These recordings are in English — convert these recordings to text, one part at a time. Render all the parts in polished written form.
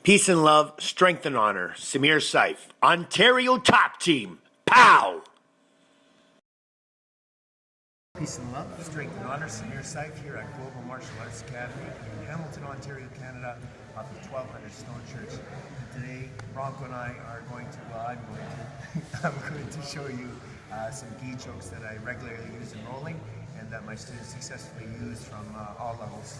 Peace and love, strength and honor. Samir Seif, Ontario top team. Pow! Peace and love, strength and honor. Samir Seif here at Global Martial Arts Academy in Hamilton, Ontario, Canada, off of 1200 Stone Church. And today, Bronco and I are going to, I'm going to show you some gi chokes that I regularly use in rolling and that my students successfully use from all levels.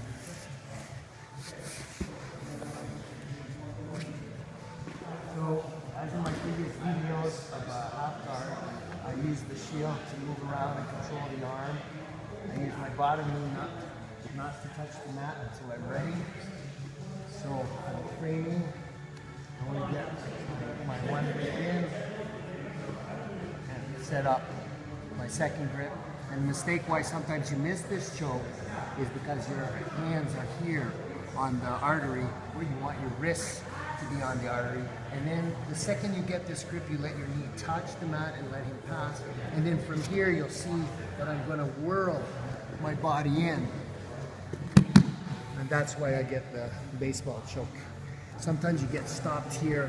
So, as in my previous videos of half guard, I use the shield to move around and control the arm. I use my bottom knee not to touch the mat until I'm ready. So I'm training. I want to get my one grip in and set up my second grip. And the mistake why sometimes you miss this choke is because your hands are here on the artery where you want your wrists to be on the artery, and then the second you get this grip, you let your knee touch the mat and let him pass, and then from here you'll see that I'm going to whirl my body in, and that's why I get the baseball choke. Sometimes you get stopped here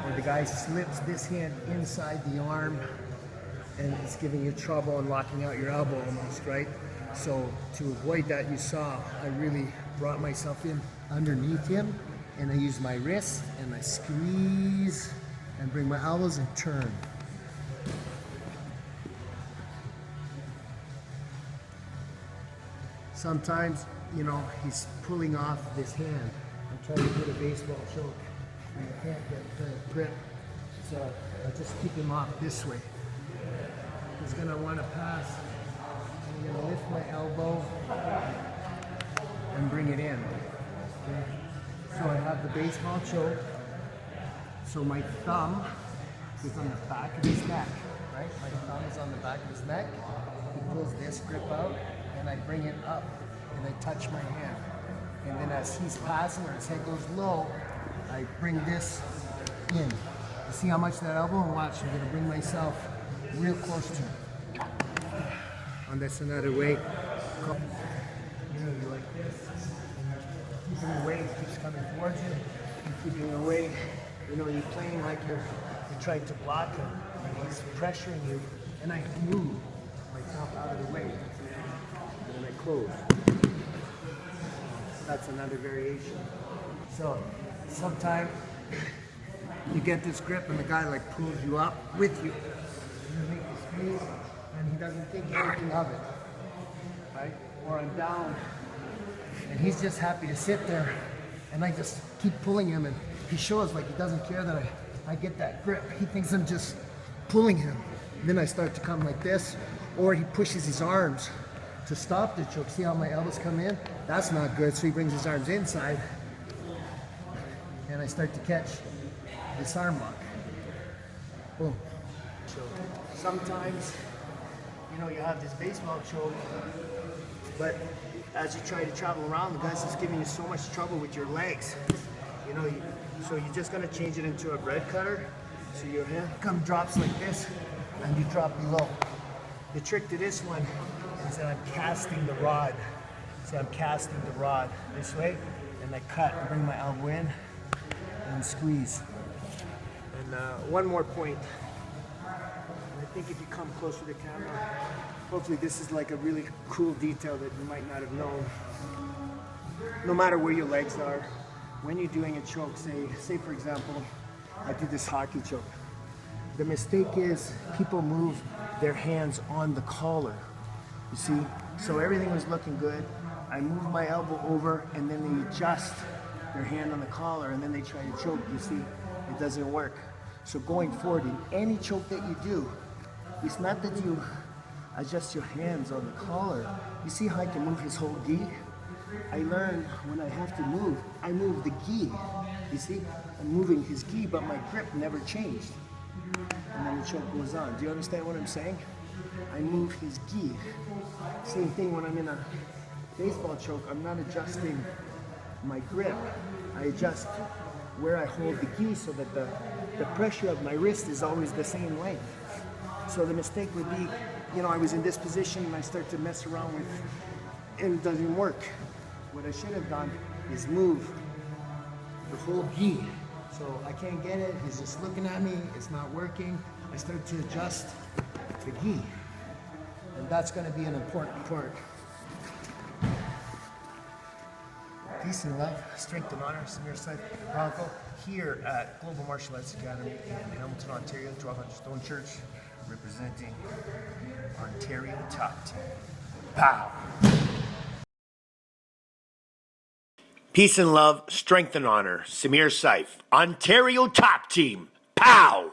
where the guy slips this hand inside the arm and it's giving you trouble and locking out your elbow almost, right? So to avoid that, you saw I really brought myself in underneath him, and I use my wrist and I squeeze and bring my elbows and turn. Sometimes, you know, he's pulling off this hand. I'm trying to get a baseball choke and I can't get the grip. So I just keep him off this way. He's gonna want to pass. I'm gonna lift my elbow and bring it in. Okay? So I have the baseball choke. So my thumb is on the back of his neck, right? My thumb is on the back of his neck. He pulls this grip out and I bring it up and I touch my hand. And then as he's passing or his head goes low, I bring this in. You see how much that elbow? And watch, I'm gonna bring myself real close to him. And that's another way. You know, you like this. Keeping away, he keeps coming towards you. You're keeping away. You know, you're playing like you're trying to block him, and he's pressuring you. And I move myself out of the way, and I close. That's another variation. So sometimes you get this grip, and the guy like pulls you up with you. You make the squeeze, and he doesn't think anything of it, right? Or I'm down. And he's just happy to sit there, and I just keep pulling him, and he shows like he doesn't care that I get that grip. He thinks I'm just pulling him. And then I start to come like this, or he pushes his arms to stop the choke. See how my elbows come in? That's not good, so he brings his arms inside, and I start to catch this arm lock. Boom. Sometimes, you know, you have this baseball choke, but as you try to travel around, the guy's just giving you so much trouble with your legs. You know, so you're just gonna change it into a bread cutter. So your hand drops like this, and you drop below. The trick to this one is that I'm casting the rod. So I'm casting the rod this way, and I cut and bring my elbow in and squeeze. And one more point. I think if you come closer to the camera, hopefully this is like a really cool detail that you might not have known. No matter where your legs are, when you're doing a choke, say for example, I do this hockey choke. The mistake is people move their hands on the collar, you see? So everything was looking good. I move my elbow over and then they adjust their hand on the collar and then they try to choke, you see? It doesn't work. So going forward, in any choke that you do, it's not that you adjust your hands on the collar. You see how I can move his whole gi? I learned when I have to move, I move the gi. You see, I'm moving his gi, but my grip never changed. And then the choke goes on. Do you understand what I'm saying? I move his gi. Same thing when I'm in a baseball choke, I'm not adjusting my grip. I adjust where I hold the gi so that the pressure of my wrist is always the same length. So the mistake would be, you know, I was in this position and I start to mess around with, and it doesn't work. What I should have done is move the whole gi. So I can't get it. He's just looking at me. It's not working. I start to adjust the gi. And that's going to be an important part. Peace and love, strength and honor, Samir Seif, Bronco, here at Global Martial Arts Academy in Hamilton, Ontario, 1200 Stone Church, representing Ontario Top Team. Pow! Peace and love, strength and honor, Samir Seif, Ontario Top Team. Pow!